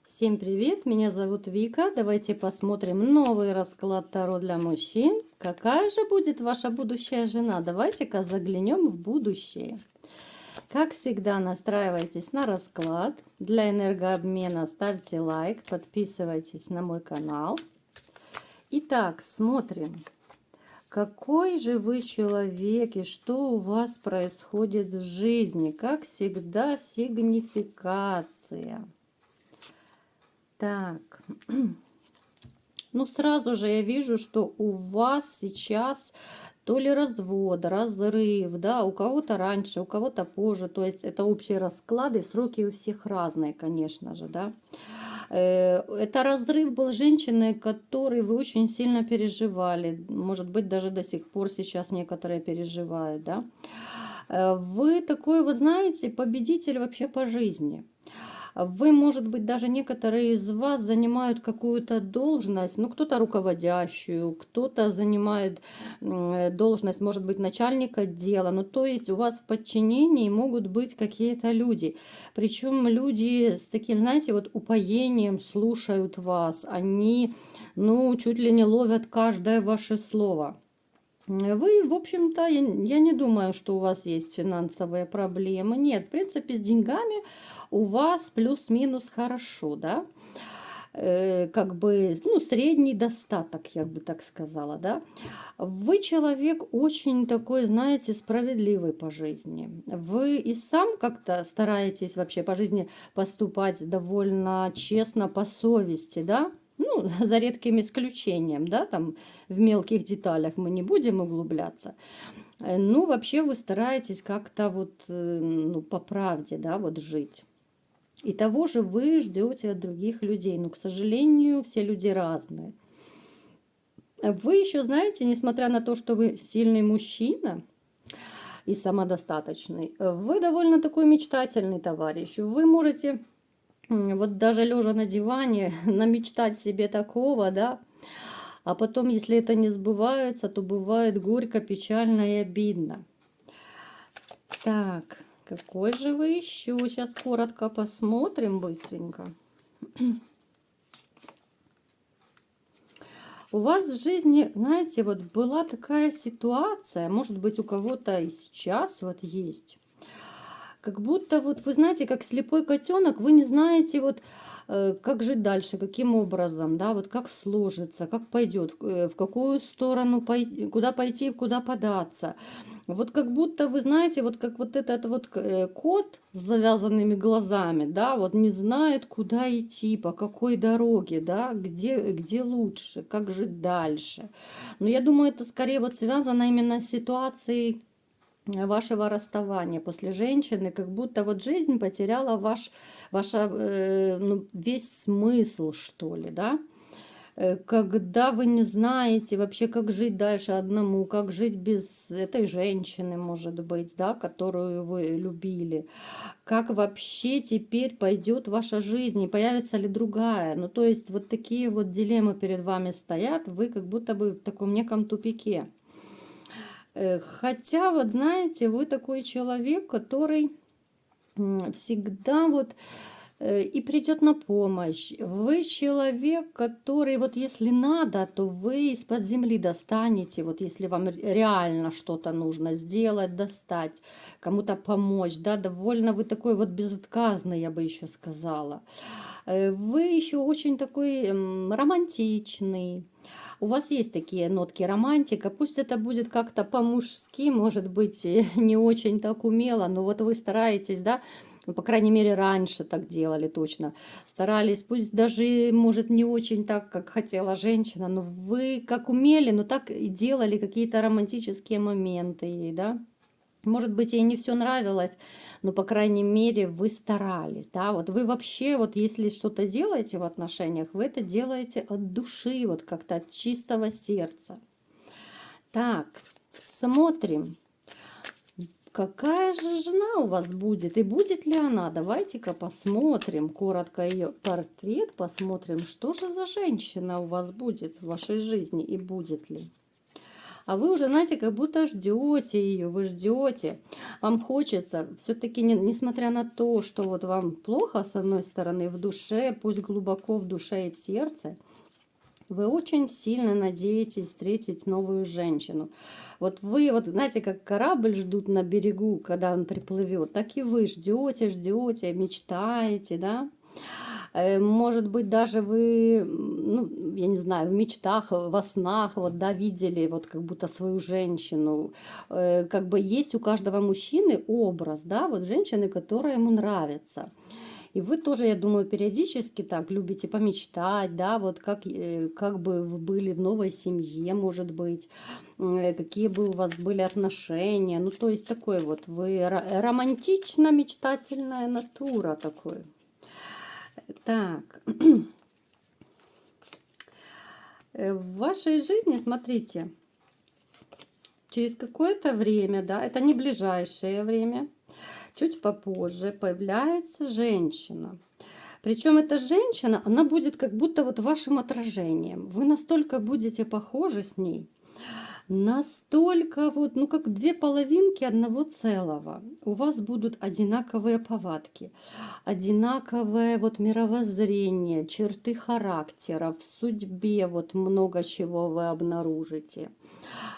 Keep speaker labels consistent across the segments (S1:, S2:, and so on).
S1: Всем привет, меня зовут Вика. Давайте посмотрим новый расклад Таро для мужчин. Какая же будет ваша будущая жена? Давайте-ка заглянем в будущее. Как всегда, настраивайтесь на расклад. Для энергообмена ставьте лайк, подписывайтесь на мой канал. Итак, смотрим. Какой же вы человек и что у вас происходит в жизни? Как всегда, сигнификация. Так, ну сразу же я вижу, что у вас сейчас то ли развод, разрыв, да, у кого-то раньше, у кого-то позже, то есть это общие расклады, сроки у всех разные, конечно же, да. Это разрыв был женщины, который вы очень сильно переживали, может быть, даже до сих пор сейчас некоторые переживают, да. Вы такой, вот знаете, победитель вообще по жизни. Вы, может быть, даже некоторые из вас занимают какую-то должность, ну, кто-то руководящую, кто-то занимает должность, может быть, начальник отдела. Ну, то есть у вас в подчинении могут быть какие-то люди. Причем люди с таким, знаете, вот упоением слушают вас. Они, ну, чуть ли не ловят каждое ваше слово. Вы, в общем-то, я не думаю, что у вас есть финансовые проблемы. Нет, в принципе, с деньгами у вас плюс-минус хорошо, да? Как бы, ну, средний достаток, я бы так сказала, да? Вы человек очень такой, знаете, справедливый по жизни. Вы и сам как-то стараетесь вообще по жизни поступать довольно честно, по совести, да? Ну, за редким исключением, да, там в мелких деталях мы не будем углубляться. Ну, вообще вы стараетесь как-то вот, ну, по правде, да, вот жить. И того же вы ждете от других людей. Но, к сожалению, все люди разные. Вы еще знаете, несмотря на то, что вы сильный мужчина и самодостаточный, вы довольно такой мечтательный товарищ. Вы можете вот даже лежа на диване намечтать себе такого, да, а потом, если это не сбывается, то бывает горько, печально и обидно. Так, какой же вы еще? Сейчас коротко посмотрим быстренько. У вас в жизни, знаете, вот была такая ситуация, может быть, у кого-то и сейчас вот есть. Как будто вот вы знаете, как слепой котенок, вы не знаете вот как жить дальше, каким образом, да, вот как сложится, как пойдет, в какую сторону пойти, куда податься. Вот как будто вы знаете, вот как вот этот вот кот с завязанными глазами, да, вот не знает, куда идти, по какой дороге, да, где лучше, как жить дальше. Но я думаю, это скорее вот связано именно с ситуацией вашего расставания после женщины, как будто вот жизнь потеряла ну, весь смысл, что ли, да? Когда вы не знаете вообще, как жить дальше одному, как жить без этой женщины, может быть, да, которую вы любили, как вообще теперь пойдет ваша жизнь, и появится ли другая. Ну, то есть вот такие вот дилеммы перед вами стоят, вы как будто бы в таком неком тупике. Хотя, вот знаете, вы такой человек, который всегда вот и придет на помощь. Вы человек, который вот если надо, то вы из-под земли достанете, вот если вам реально что-то нужно сделать, достать, кому-то помочь, да, довольно вы такой вот безотказный, я бы еще сказала. Вы еще очень такой романтичный. У вас есть такие нотки романтика, пусть это будет как-то по-мужски, может быть, не очень так умело, но вот вы стараетесь, да, ну, по крайней мере, раньше так делали точно, старались, пусть даже, может, не очень так, как хотела женщина, но вы как умели, но так и делали какие-то романтические моменты, да. Может быть, ей не все нравилось, но, по крайней мере, вы старались, да. Вот вы вообще, вот если что-то делаете в отношениях, вы это делаете от души, вот как-то от чистого сердца. Так, смотрим. Какая же жена у вас будет и будет ли она? Давайте-ка посмотрим коротко ее портрет, посмотрим, что же за женщина у вас будет в вашей жизни и будет ли. А вы уже, знаете, как будто ждете ее, вы ждете. Вам хочется, все-таки, несмотря на то, что вот вам плохо, с одной стороны, в душе, пусть глубоко в душе и в сердце, вы очень сильно надеетесь встретить новую женщину. Вот вы, вот знаете, как корабль ждут на берегу, когда он приплывет, так и вы ждете, ждете, мечтаете, да? Может быть, даже вы, ну, я не знаю, в мечтах, во снах, вот, да, видели вот как будто свою женщину. Как бы есть у каждого мужчины образ, да, вот женщины, которая ему нравится. И вы тоже, я думаю, периодически так любите помечтать, да, вот как бы вы были в новой семье, может быть, какие бы у вас были отношения. Ну, то есть такой вот вы романтично-мечтательная натура такой. Так, в вашей жизни, смотрите, через какое-то время, да, это не ближайшее время, чуть попозже появляется женщина. Причем эта женщина, она будет как будто вот вашим отражением. Вы настолько будете похожи с ней, настолько вот, ну как две половинки одного целого. У вас будут одинаковые повадки, одинаковое вот мировоззрение, черты характера, в судьбе вот много чего вы обнаружите.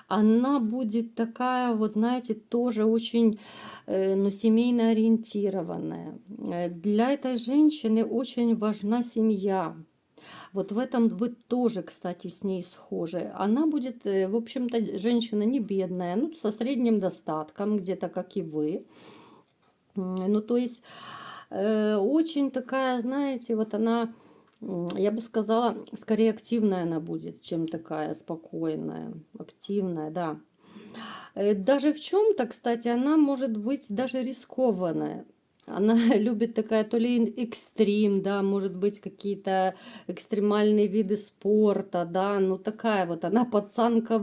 S1: Она будет такая вот, знаете, тоже очень, ну, семейно ориентированная. Для этой женщины очень важна семья. Вот в этом вы тоже, кстати, с ней схожи. Она будет, в общем-то, женщина не бедная, ну, со средним достатком, где-то как и вы. Ну, то есть очень такая, знаете, вот она, я бы сказала, скорее активная она будет, чем такая спокойная, активная, да. Даже в чем-то, кстати, она может быть даже рискованная. Она любит такая то ли экстрим, да, может быть, какие-то экстремальные виды спорта, да, ну такая вот она пацанка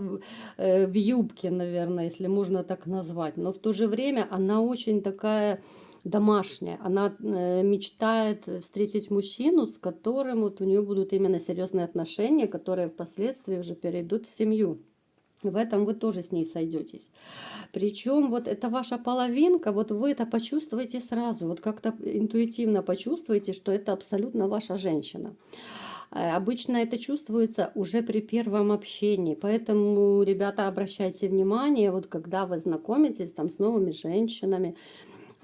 S1: в юбке, наверное, если можно так назвать. Но в то же время она очень такая домашняя. Она мечтает встретить мужчину, с которым вот у нее будут именно серьезные отношения, которые впоследствии уже перейдут в семью. В этом вы тоже с ней сойдетесь. Причем вот это ваша половинка, вот вы это почувствуете сразу, вот как-то интуитивно почувствуете, что это абсолютно ваша женщина. Обычно это чувствуется уже при первом общении, поэтому, ребята, обращайте внимание, вот когда вы знакомитесь там с новыми женщинами,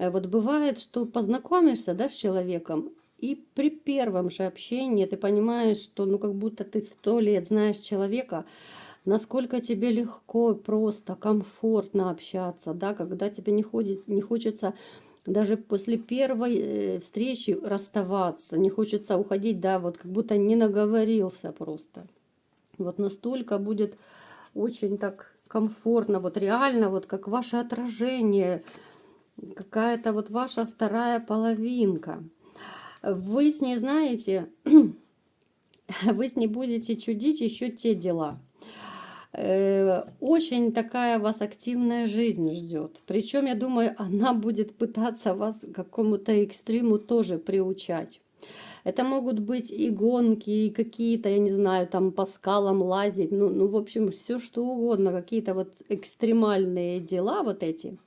S1: вот бывает, что познакомишься, да, с человеком, и при первом же общении ты понимаешь, что ну как будто ты 100 лет знаешь человека, насколько тебе легко, просто, комфортно общаться, да, когда тебе не хочется даже после первой встречи расставаться, не хочется уходить, да, вот как будто не наговорился просто. Вот настолько будет очень так комфортно, вот реально, вот как ваше отражение, какая-то вот ваша вторая половинка. Вы с ней, знаете, вы с ней будете чудить еще те дела. Очень такая вас активная жизнь ждет. Причем, я думаю, она будет пытаться вас к какому-то экстриму тоже приучать. Это могут быть и гонки, и какие-то, я не знаю, там по скалам лазить, ну, в общем, все что угодно, какие-то вот экстремальные дела вот эти.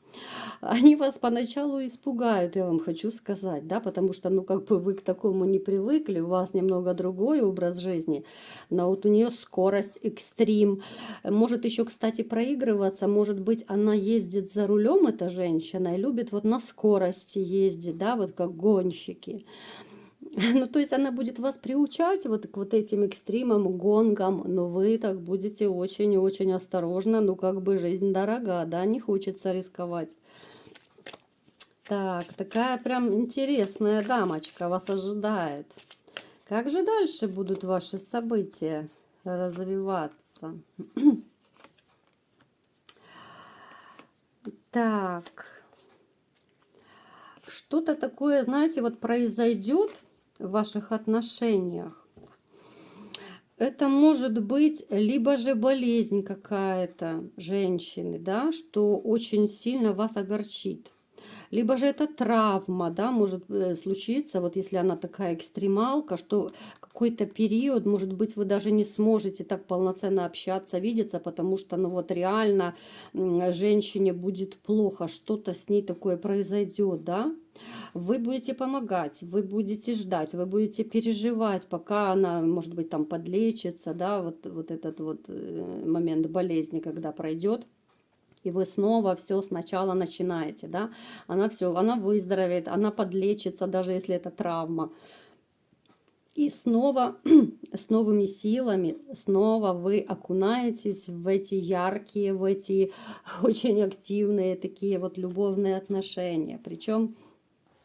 S1: Они вас поначалу испугают, я вам хочу сказать, да, потому что, ну, как бы вы к такому не привыкли, у вас немного другой образ жизни, но вот у нее скорость, экстрим, может еще, кстати, проигрываться, может быть, она ездит за рулем, эта женщина, и любит вот на скорости ездить, да, вот как гонщики. Ну, то есть она будет вас приучать вот к вот этим экстримам, гонкам, но вы так будете очень-очень осторожно, ну, как бы жизнь дорога, да, не хочется рисковать. Так, такая прям интересная дамочка вас ожидает. Как же дальше будут ваши события развиваться? Так, что-то такое, знаете, вот произойдет в ваших отношениях. Это может быть либо же болезнь какая-то женщины, да, что очень сильно вас огорчит. Либо же это травма, да, может случиться, вот если она такая экстремалка, что какой-то период, может быть, вы даже не сможете так полноценно общаться, видеться, потому что, ну вот реально женщине будет плохо, что-то с ней такое произойдет, да. Вы будете помогать, вы будете ждать, вы будете переживать, пока она, может быть, там подлечится, да, вот этот вот момент болезни, когда пройдет. И вы снова все сначала начинаете, да, она выздоровеет, она подлечится, даже если это травма. И снова с новыми силами, снова вы окунаетесь в эти яркие, в эти очень активные такие вот любовные отношения. Причем,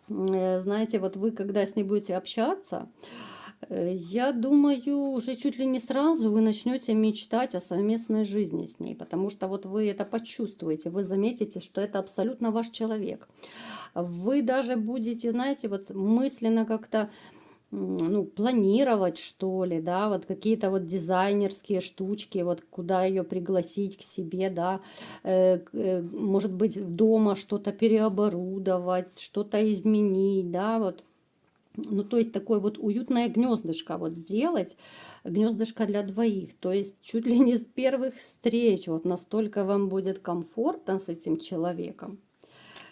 S1: знаете, вот вы, когда с ней будете общаться, я думаю, уже чуть ли не сразу вы начнете мечтать о совместной жизни с ней, потому что вот вы это почувствуете, вы заметите, что это абсолютно ваш человек. Вы даже будете, знаете, вот мысленно как-то ну, планировать, что ли, да, вот какие-то вот дизайнерские штучки, вот куда ее пригласить к себе, да, может быть, дома что-то переоборудовать, что-то изменить, да, вот. Ну, то есть такое вот уютное гнездышко вот сделать, гнездышко для двоих. То есть чуть ли не с первых встреч вот настолько вам будет комфортно с этим человеком,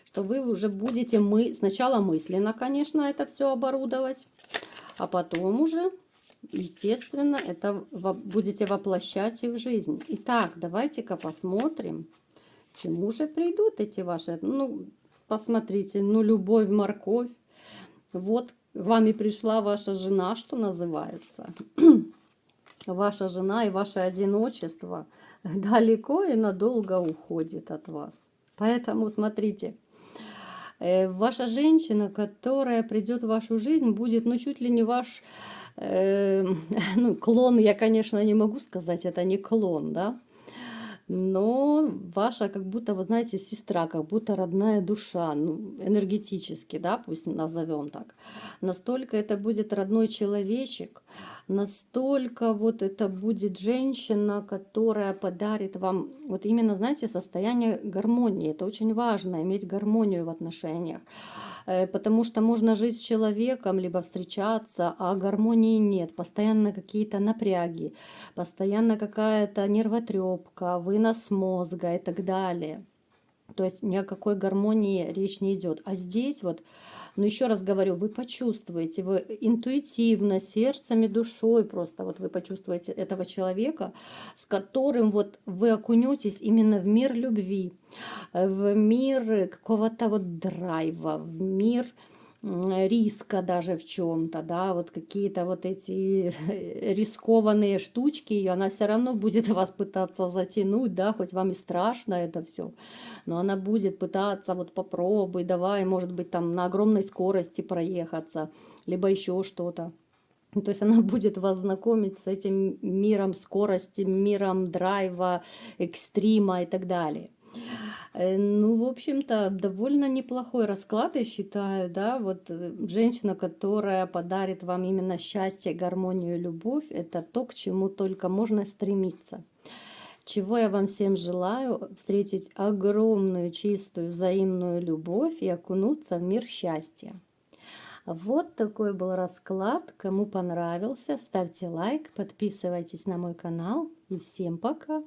S1: что вы уже будете сначала мысленно, конечно, это все оборудовать, а потом уже, естественно, это будете воплощать и в жизнь. Итак, давайте-ка посмотрим, к чему же придут эти ваши, ну, посмотрите, ну, любовь, морковь. Вот вами пришла ваша жена, что называется. Ваша жена и ваше одиночество далеко и надолго уходит от вас. Поэтому смотрите, ваша женщина, которая придет в вашу жизнь, будет, ну, чуть ли не ваш, ну, клон, я, конечно, не могу сказать, это не клон, да, но ваша, как будто, вы знаете, сестра, как будто родная душа, ну, энергетически, да, пусть назовем так. Настолько это будет родной человечек, настолько вот это будет женщина, которая подарит вам вот именно, знаете, состояние гармонии. Это очень важно, иметь гармонию в отношениях. Потому что можно жить с человеком, либо встречаться, а гармонии нет. Постоянно какие-то напряги, постоянно какая-то нервотрепка, вынос мозга и так далее. То есть ни о какой гармонии речь не идет. А здесь вот, ну еще раз говорю, вы почувствуете, вы интуитивно, сердцем и душой просто вот вы почувствуете этого человека, с которым вот вы окунетесь именно в мир любви, в мир какого-то вот драйва, в мир риска даже в чем-то, да, вот какие-то вот эти рискованные штучки, и она все равно будет вас пытаться затянуть, да, хоть вам и страшно это все, но она будет пытаться вот попробуй, давай, может быть, там на огромной скорости проехаться, либо еще что-то. Ну, то есть она будет вас знакомить с этим миром скорости, миром драйва, экстрима и так далее. Ну, в общем-то, довольно неплохой расклад, я считаю, да, вот женщина, которая подарит вам именно счастье, гармонию, любовь, это то, к чему только можно стремиться. Чего я вам всем желаю: встретить огромную, чистую, взаимную любовь и окунуться в мир счастья. Вот такой был расклад. Кому понравился, ставьте лайк, подписывайтесь на мой канал и всем пока!